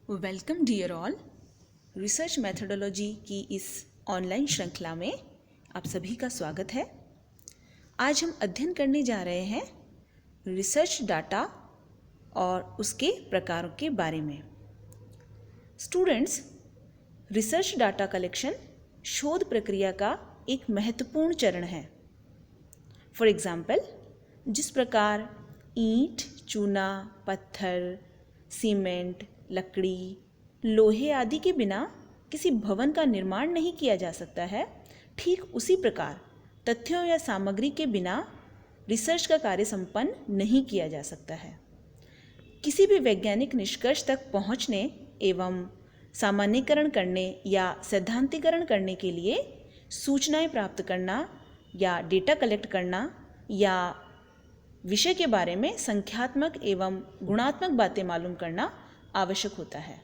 Welcome dear all. Research methodology की इस online श्रृंखला में आप सभी का स्वागत है। आज हम अध्ययन करने जा रहे हैं रिसर्च डाटा और उसके प्रकारों के बारे में। स्टूडेंट्स, रिसर्च डाटा कलेक्शन शोध प्रक्रिया का एक महत्वपूर्ण चरण है। फॉर एग्जाम्पल, जिस प्रकार ईंट, चूना, पत्थर, सीमेंट, लकड़ी, लोहे आदि के बिना किसी भवन का निर्माण नहीं किया जा सकता है, ठीक उसी प्रकार तथ्यों या सामग्री के बिना रिसर्च का कार्य संपन्न नहीं किया जा सकता है। किसी भी वैज्ञानिक निष्कर्ष तक पहुंचने एवं सामान्यीकरण करने या सैद्धांतिकरण करने के लिए सूचनाएं प्राप्त करना या डेटा कलेक्ट करना या विषय के बारे में संख्यात्मक एवं गुणात्मक बातें मालूम करना आवश्यक होता है।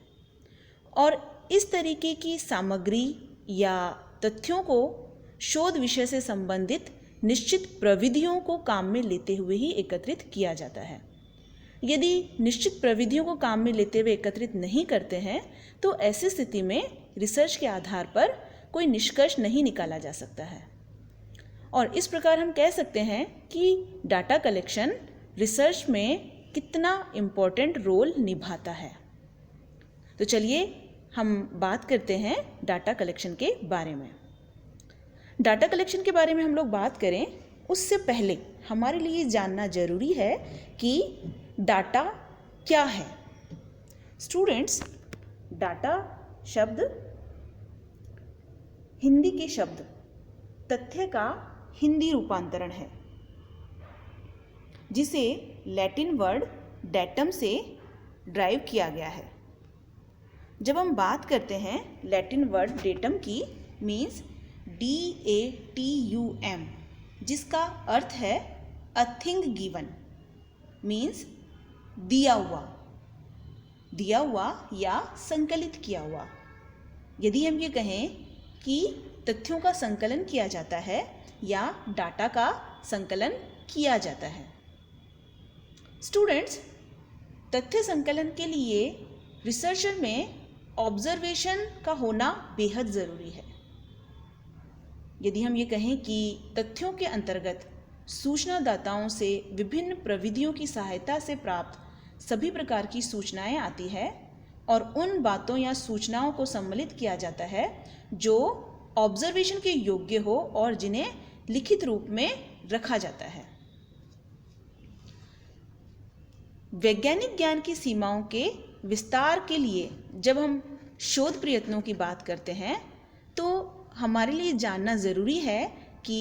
और इस तरीके की सामग्री या तथ्यों को शोध विषय से संबंधित निश्चित प्रविधियों को काम में लेते हुए ही एकत्रित किया जाता है। यदि निश्चित प्रविधियों को काम में लेते हुए एकत्रित नहीं करते हैं तो ऐसी स्थिति में रिसर्च के आधार पर कोई निष्कर्ष नहीं निकाला जा सकता है। और इस प्रकार हम कह सकते हैं कि डाटा कलेक्शन रिसर्च में कितना इम्पोर्टेंट रोल निभाता है। तो चलिए हम बात करते हैं डाटा कलेक्शन के बारे में। डाटा कलेक्शन के बारे में हम लोग बात करें उससे पहले हमारे लिए जानना जरूरी है कि डाटा क्या है। स्टूडेंट्स, डाटा शब्द हिंदी के शब्द तथ्य का हिंदी रूपांतरण है, जिसे लैटिन वर्ड डेटम से ड्राइव किया गया है। जब हम बात करते हैं लैटिन वर्ड डेटम की, मीन्स DATUM, जिसका अर्थ है अ थिंग गिवन, मीन्स दिया हुआ या संकलित किया हुआ। यदि हम ये कहें कि तथ्यों का संकलन किया जाता है या डाटा का संकलन किया जाता है। स्टूडेंट्स, तथ्य संकलन के लिए रिसर्चर में ऑब्जर्वेशन का होना बेहद ज़रूरी है। यदि हम ये कहें कि तथ्यों के अंतर्गत सूचनादाताओं से विभिन्न प्रविधियों की सहायता से प्राप्त सभी प्रकार की सूचनाएं आती है और उन बातों या सूचनाओं को सम्मिलित किया जाता है जो ऑब्जर्वेशन के योग्य हो और जिन्हें लिखित रूप में रखा जाता है। वैज्ञानिक ज्ञान की सीमाओं के विस्तार के लिए जब हम शोध प्रयत्नों की बात करते हैं तो हमारे लिए जानना ज़रूरी है कि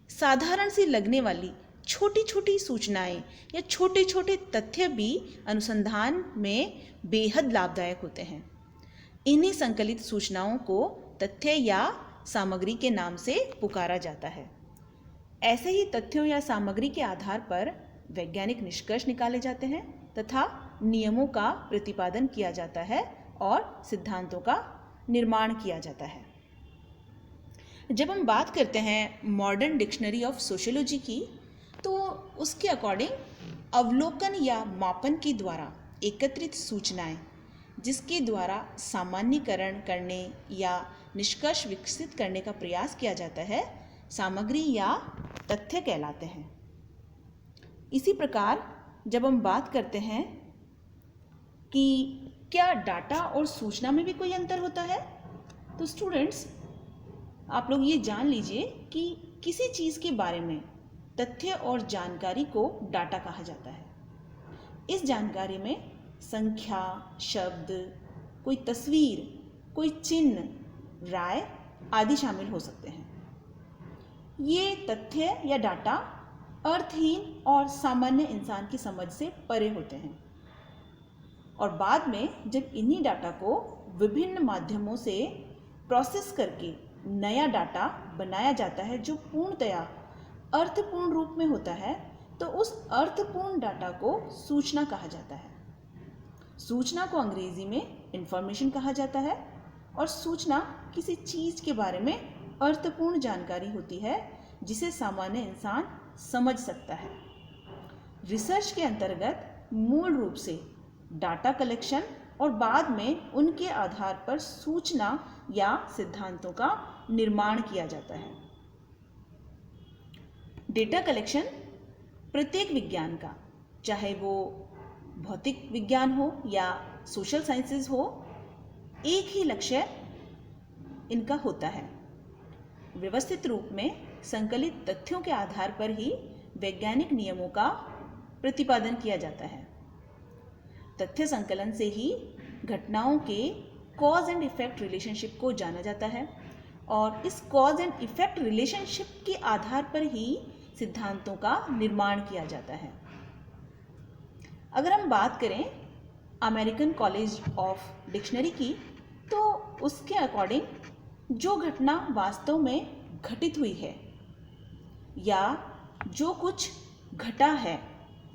साधारण सी लगने वाली छोटी छोटी सूचनाएं या छोटे छोटे तथ्य भी अनुसंधान में बेहद लाभदायक होते हैं। इन्हीं संकलित सूचनाओं को तथ्य या सामग्री के नाम से पुकारा जाता है। ऐसे ही तथ्यों या सामग्री के आधार पर वैज्ञानिक निष्कर्ष निकाले जाते हैं तथा नियमों का प्रतिपादन किया जाता है और सिद्धांतों का निर्माण किया जाता है। जब हम बात करते हैं मॉडर्न डिक्शनरी ऑफ सोशियोलॉजी की, तो उसके अकॉर्डिंग अवलोकन या मापन के द्वारा एकत्रित सूचनाएं जिसके द्वारा सामान्यीकरण करने या निष्कर्ष विकसित करने का प्रयास किया जाता है, सामग्री या तथ्य कहलाते हैं। इसी प्रकार जब हम बात करते हैं कि क्या डाटा और सूचना में भी कोई अंतर होता है, तो स्टूडेंट्स आप लोग ये जान लीजिए कि किसी चीज़ के बारे में तथ्य और जानकारी को डाटा कहा जाता है। इस जानकारी में संख्या, शब्द, कोई तस्वीर, कोई चिन्ह, राय आदि शामिल हो सकते हैं। ये तथ्य या डाटा अर्थहीन और सामान्य इंसान की समझ से परे होते हैं और बाद में जब इन्हीं डाटा को विभिन्न माध्यमों से प्रोसेस करके नया डाटा बनाया जाता है जो पूर्णतया अर्थपूर्ण रूप में होता है, तो उस अर्थपूर्ण डाटा को सूचना कहा जाता है। सूचना को अंग्रेजी में इंफॉर्मेशन कहा जाता है और सूचना किसी चीज़ के बारे में अर्थपूर्ण जानकारी होती है जिसे सामान्य इंसान समझ सकता है। रिसर्च के अंतर्गत मूल रूप से डाटा कलेक्शन और बाद में उनके आधार पर सूचना या सिद्धांतों का निर्माण किया जाता है। डेटा कलेक्शन प्रत्येक विज्ञान का, चाहे वो भौतिक विज्ञान हो या सोशल साइंसेज हो, एक ही लक्ष्य इनका होता है। व्यवस्थित रूप में संकलित तथ्यों के आधार पर ही वैज्ञानिक नियमों का प्रतिपादन किया जाता है। तथ्य संकलन से ही घटनाओं के कॉज एंड इफेक्ट रिलेशनशिप को जाना जाता है और इस कॉज एंड इफेक्ट रिलेशनशिप के आधार पर ही सिद्धांतों का निर्माण किया जाता है। अगर हम बात करें अमेरिकन कॉलेज ऑफ डिक्शनरी की, तो उसके अकॉर्डिंग जो घटना वास्तव में घटित हुई है या जो कुछ घटा है,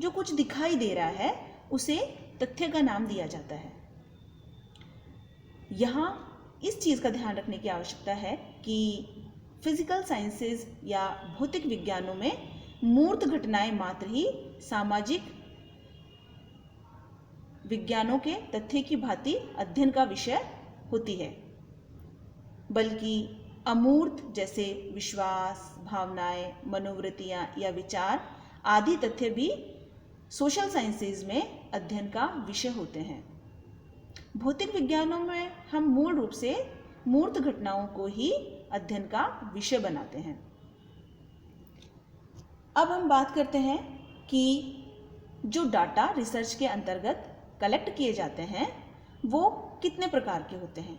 जो कुछ दिखाई दे रहा है, उसे तथ्य का नाम दिया जाता है। यहाँ इस चीज़ का ध्यान रखने की आवश्यकता है कि फिजिकल साइंसेज या भौतिक विज्ञानों में मूर्त घटनाएं मात्र ही सामाजिक विज्ञानों के तथ्य की भांति अध्ययन का विषय होती है, बल्कि अमूर्त जैसे विश्वास, भावनाएं, मनोवृत्तियां या विचार आदि तथ्य भी सोशल साइंसेज में अध्ययन का विषय होते हैं। भौतिक विज्ञानों में हम मूल रूप से मूर्त घटनाओं को ही अध्ययन का विषय बनाते हैं। अब हम बात करते हैं कि जो डाटा रिसर्च के अंतर्गत कलेक्ट किए जाते हैं वो कितने प्रकार के होते हैं।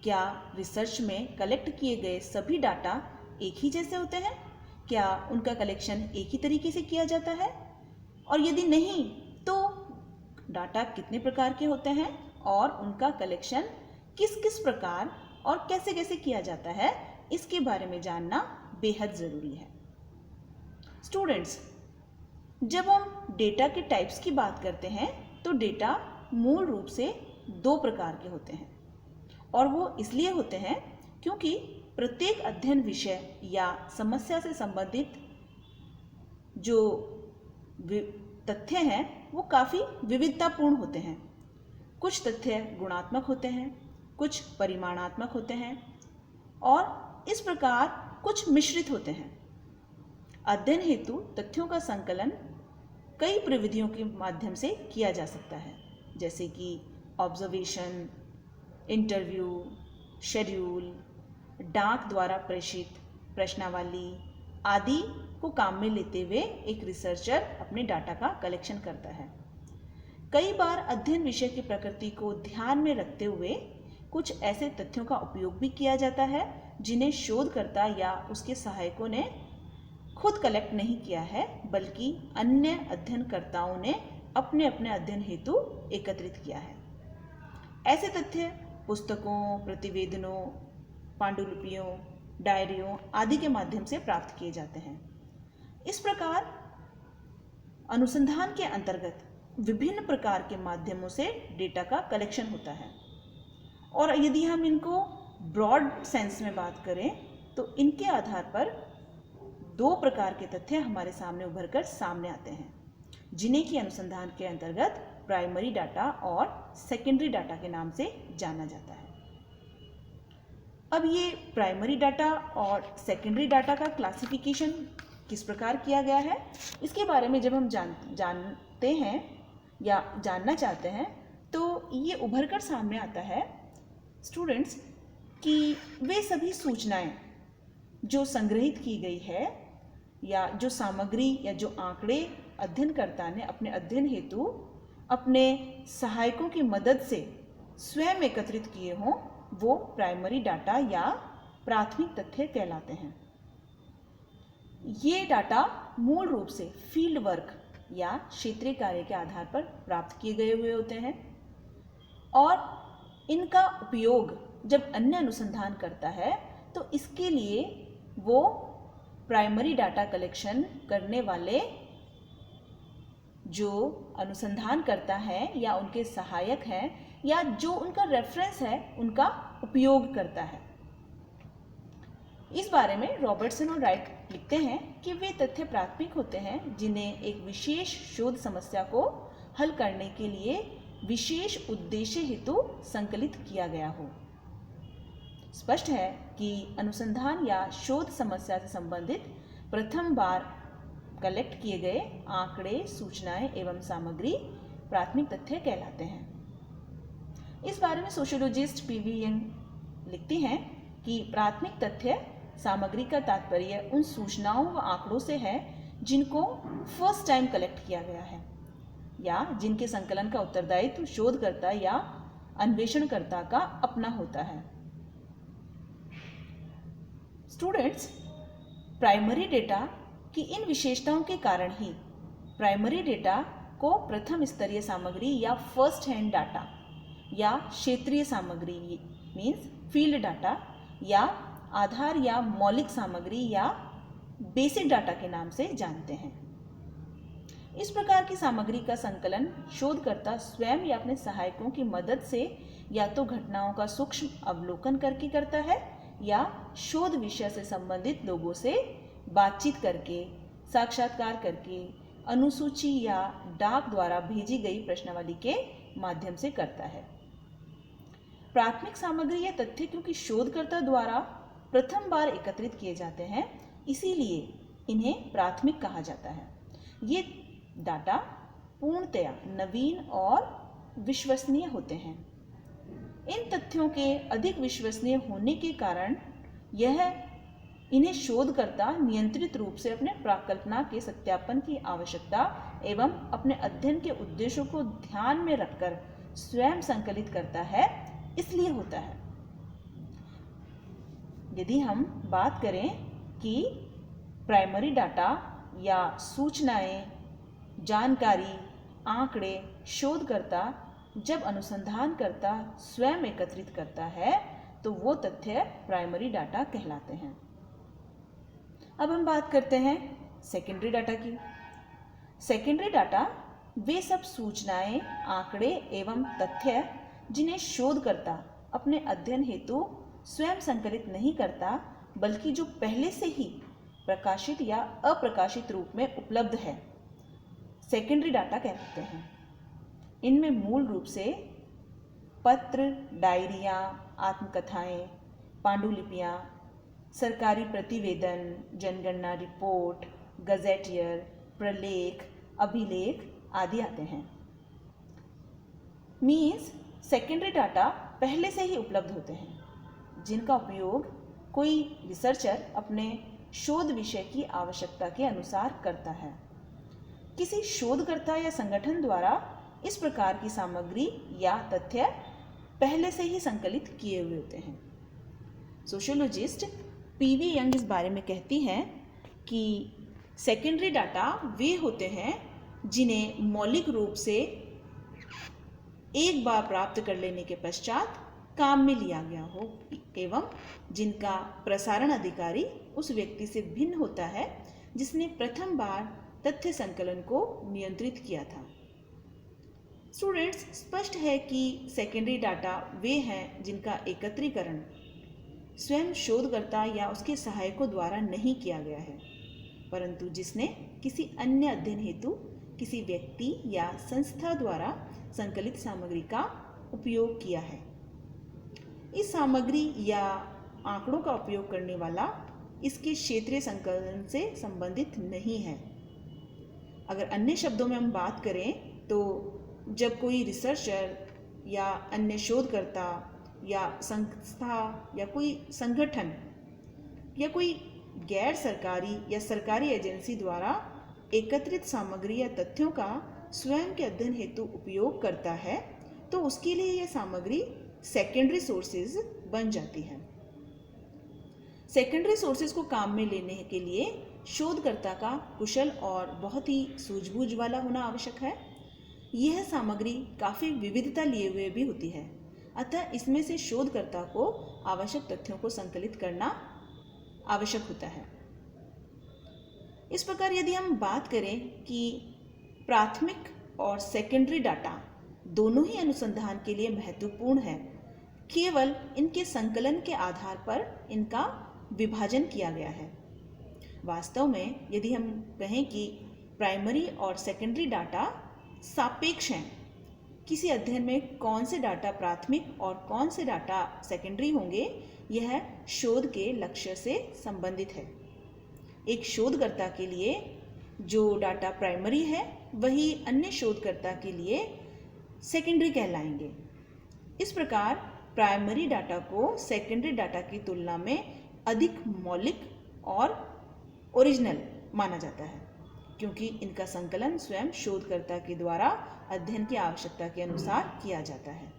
क्या रिसर्च में कलेक्ट किए गए सभी डाटा एक ही जैसे होते हैं? क्या उनका कलेक्शन एक ही तरीके से किया जाता है? और यदि नहीं तो डाटा कितने प्रकार के होते हैं और उनका कलेक्शन किस किस प्रकार और कैसे कैसे किया जाता है, इसके बारे में जानना बेहद ज़रूरी है। स्टूडेंट्स, जब हम डेटा के टाइप्स की बात करते हैं तो डेटा मूल रूप से दो प्रकार के होते हैं और वो इसलिए होते हैं क्योंकि प्रत्येक अध्ययन विषय या समस्या से संबंधित जो तथ्य हैं वो काफ़ी विविधतापूर्ण होते हैं। कुछ तथ्य गुणात्मक होते हैं, कुछ परिमाणात्मक होते हैं और इस प्रकार कुछ मिश्रित होते हैं। अध्ययन हेतु तथ्यों का संकलन कई प्रविधियों के माध्यम से किया जा सकता है, जैसे कि ऑब्जर्वेशन, इंटरव्यू, शेड्यूल, डाक द्वारा प्रेषित प्रश्नावली आदि को काम में लेते हुए एक रिसर्चर अपने डाटा का कलेक्शन करता है। कई बार अध्ययन विषय की प्रकृति को ध्यान में रखते हुए कुछ ऐसे तथ्यों का उपयोग भी किया जाता है जिन्हें शोधकर्ता या उसके सहायकों ने खुद कलेक्ट नहीं किया है, बल्कि अन्य अध्ययनकर्ताओं ने अपने अपने अध्ययन हेतु एकत्रित किया है। ऐसे तथ्य पुस्तकों, प्रतिवेदनों, पांडुलिपियों, डायरियों आदि के माध्यम से प्राप्त किए जाते हैं। इस प्रकार अनुसंधान के अंतर्गत विभिन्न प्रकार के माध्यमों से डेटा का कलेक्शन होता है और यदि हम इनको ब्रॉड सेंस में बात करें तो इनके आधार पर दो प्रकार के तथ्य हमारे सामने उभर कर सामने आते हैं, जिन्हें कि अनुसंधान के अंतर्गत प्राइमरी डाटा और सेकेंडरी डाटा के नाम से जाना जाता है। अब ये प्राइमरी डाटा और सेकेंडरी डाटा का क्लासिफिकेशन किस प्रकार किया गया है, इसके बारे में जब हम जानते हैं या जानना चाहते हैं तो ये उभर कर सामने आता है स्टूडेंट्स कि वे सभी सूचनाएं जो संग्रहित की गई है या जो सामग्री या जो आंकड़े अध्ययनकर्ता ने अपने अध्ययन हेतु अपने सहायकों की मदद से स्वयं एकत्रित किए हों, वो प्राइमरी डाटा या प्राथमिक तथ्य कहलाते हैं। ये डाटा मूल रूप से फील्ड वर्क या क्षेत्रीय कार्य के आधार पर प्राप्त किए गए हुए होते हैं और इनका उपयोग जब अन्य अनुसंधान करता है तो इसके लिए वो प्राइमरी डाटा कलेक्शन करने वाले जो अनुसंधान करता है या उनके सहायक हैं या जो उनका रेफरेंस है उनका उपयोग करता है। इस बारे में रॉबर्टसन और राइट लिखते हैं कि वे तथ्य प्राथमिक होते हैं जिन्हें एक विशेष शोध समस्या को हल करने के लिए विशेष उद्देश्य हेतु संकलित किया गया हो। स्पष्ट है कि अनुसंधान या शोध समस्या से संबंधित प्रथम बार कलेक्ट किए गए आंकड़े, सूचनाएं एवं सामग्री प्राथमिक तथ्य कहलाते हैं। इस बारे में सोशियोलॉजिस्ट पीवी यंग लिखती हैं कि प्राथमिक तथ्य सामग्री का तात्पर्य उन सूचनाओं व आंकड़ों से है जिनको फर्स्ट टाइम कलेक्ट किया गया है या जिनके संकलन का उत्तरदायित्व शोधकर्ता या अन्वेषणकर्ता का अपना होता है। स्टूडेंट्स, प्राइमरी डेटा की इन विशेषताओं के कारण ही प्राइमरी डेटा को प्रथम स्तरीय सामग्री या फर्स्ट हैंड डाटा या क्षेत्रीय सामग्री मीन्स फील्ड डाटा या आधार या मौलिक सामग्री या बेसिक डाटा के नाम से जानते हैं। इस प्रकार की सामग्री का संकलन शोधकर्ता स्वयं या अपने सहायकों की मदद से या तो घटनाओं का सूक्ष्म अवलोकन करके करता है या शोध विषय से संबंधित लोगों से बातचीत करके, साक्षात्कार करके, अनुसूची या डाक द्वारा भेजी गई प्रश्नावली के माध्यम से करता है। प्राथमिक सामग्री या तथ्य क्योंकि शोधकर्ता द्वारा प्रथम बार एकत्रित किए जाते हैं, इसीलिए इन्हें प्राथमिक कहा जाता है। ये डाटा पूर्णतया नवीन और विश्वसनीय होते हैं। इन तथ्यों के अधिक विश्वसनीय होने के कारण इन्हें शोधकर्ता नियंत्रित रूप से अपने प्राकल्पना के सत्यापन की आवश्यकता एवं अपने अध्ययन के उद्देश्यों को ध्यान में रखकर स्वयं संकलित करता है, इसलिए होता है। यदि हम बात करें कि प्राइमरी डाटा या सूचनाएं, जानकारी, आंकड़े शोधकर्ता जब अनुसंधानकर्ता स्वयं एकत्रित करता है तो वो तथ्य प्राइमरी डाटा कहलाते हैं। अब हम बात करते हैं सेकेंडरी डाटा की। सेकेंडरी डाटा वे सब सूचनाएं, आंकड़े एवं तथ्य जिन्हें शोधकर्ता अपने अध्ययन हेतु स्वयं संकलित नहीं करता, बल्कि जो पहले से ही प्रकाशित या अप्रकाशित रूप में उपलब्ध है, सेकेंडरी डाटा कहते हैं। इनमें मूल रूप से पत्र, डायरियाँ, आत्मकथाएं, पांडुलिपियाँ, सरकारी प्रतिवेदन, जनगणना रिपोर्ट, गजेटियर, प्रलेख, अभिलेख आदि आते हैं। मीन्स सेकेंडरी डाटा पहले से ही उपलब्ध होते हैं, जिनका उपयोग कोई रिसर्चर अपने शोध विषय की आवश्यकता के अनुसार करता है। किसी शोधकर्ता या संगठन द्वारा इस प्रकार की सामग्री या तथ्य पहले से ही संकलित किए हुए होते हैं। सोशियोलॉजिस्ट पीवी यंग इस बारे में कहती हैं कि सेकेंडरी डाटा वे होते हैं जिन्हें मौलिक रूप से एक बार प्राप्त कर लेने के पश्चात काम में लिया गया हो एवं जिनका प्रसारण अधिकारी उस व्यक्ति से भिन्न होता है जिसने प्रथम बार तथ्य संकलन को नियंत्रित किया था। स्टूडेंट्स, स्पष्ट है कि सेकेंडरी डाटा वे हैं जिनका एकत्रीकरण स्वयं शोधकर्ता या उसके सहायकों द्वारा नहीं किया गया है, परंतु जिसने किसी अन्य अध्ययन हेतु किसी व्यक्ति या संस्था द्वारा संकलित सामग्री का उपयोग किया है। इस सामग्री या आंकड़ों का उपयोग करने वाला इसके क्षेत्रीय संकलन से संबंधित नहीं है। अगर अन्य शब्दों में हम बात करें तो जब कोई रिसर्चर या अन्य शोधकर्ता या संस्था या कोई संगठन या कोई गैर सरकारी या सरकारी एजेंसी द्वारा एकत्रित सामग्री या तथ्यों का स्वयं के अध्ययन हेतु उपयोग करता है तो उसके लिए यह सामग्री सेकेंडरी सोर्सेज बन जाती है। सेकेंडरी सोर्सेज को काम में लेने के लिए शोधकर्ता का कुशल और बहुत ही सूझबूझ वाला होना आवश्यक है। यह सामग्री काफ़ी विविधता लिए हुए भी होती है, अतः इसमें से शोधकर्ता को आवश्यक तथ्यों को संकलित करना आवश्यक होता है। इस प्रकार यदि हम बात करें कि प्राथमिक और सेकेंडरी डाटा दोनों ही अनुसंधान के लिए महत्वपूर्ण है, केवल इनके संकलन के आधार पर इनका विभाजन किया गया है। वास्तव में यदि हम कहें कि प्राइमरी और सेकेंडरी डाटा सापेक्ष हैं, किसी अध्ययन में कौन से डाटा प्राथमिक और कौन से डाटा सेकेंडरी होंगे, यह शोध के लक्ष्य से संबंधित है। एक शोधकर्ता के लिए जो डाटा प्राइमरी है वही अन्य शोधकर्ता के लिए सेकेंडरी कहलाएंगे। इस प्रकार प्राइमरी डाटा को सेकेंडरी डाटा की तुलना में अधिक मौलिक और ओरिजिनल माना जाता है, क्योंकि इनका संकलन स्वयं शोधकर्ता के द्वारा अध्ययन की आवश्यकता के अनुसार किया जाता है।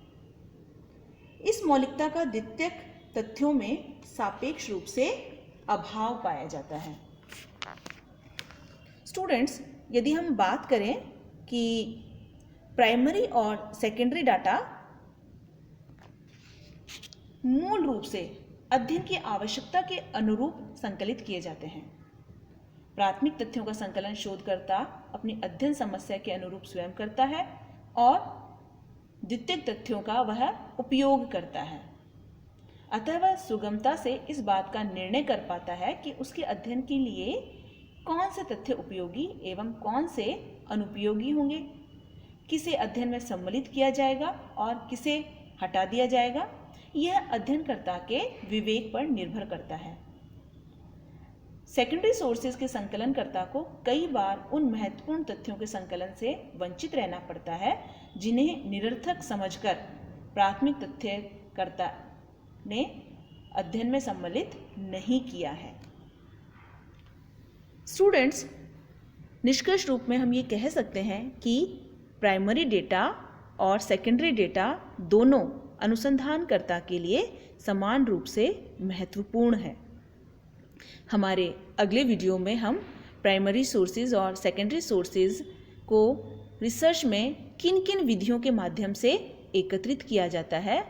इस मौलिकता का द्वितीयक तथ्यों में सापेक्ष रूप से अभाव पाया जाता है। स्टूडेंट्स, यदि हम बात करें कि प्राइमरी और सेकेंडरी डाटा मूल रूप से अध्ययन की आवश्यकता के अनुरूप संकलित किए जाते हैं। प्राथमिक तथ्यों का संकलन शोधकर्ता अपनी अध्ययन समस्या के अनुरूप स्वयं करता है और द्वितीयक तथ्यों का वह उपयोग करता है। अतः वह सुगमता से इस बात का निर्णय कर पाता है कि उसके अध्ययन के लिए कौन से तथ्य उपयोगी एवं कौन से अनुपयोगी होंगे, किसे अध्ययन में सम्मिलित किया जाएगा और किसे हटा दिया जाएगा। यह अध्ययनकर्ता के विवेक पर निर्भर करता है। सेकेंडरी सोर्सेज के संकलनकर्ता को कई बार उन महत्वपूर्ण तथ्यों के संकलन से वंचित रहना पड़ता है जिन्हें निरर्थक समझकर प्राथमिक तथ्यकर्ता ने अध्ययन में सम्मिलित नहीं किया है। स्टूडेंट्स, निष्कर्ष रूप में हम ये कह सकते हैं कि प्राइमरी डेटा और सेकेंडरी डेटा दोनों अनुसंधानकर्ता के लिए समान रूप से महत्वपूर्ण है। हमारे अगले वीडियो में हम प्राइमरी सोर्सेज और सेकेंडरी सोर्सेज को रिसर्च में किन किन विधियों के माध्यम से एकत्रित किया जाता है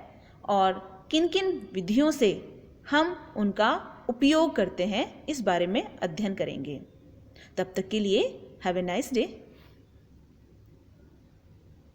और किन किन विधियों से हम उनका उपयोग करते हैं, इस बारे में अध्ययन करेंगे। तब तक के लिए हैव ए नाइस डे।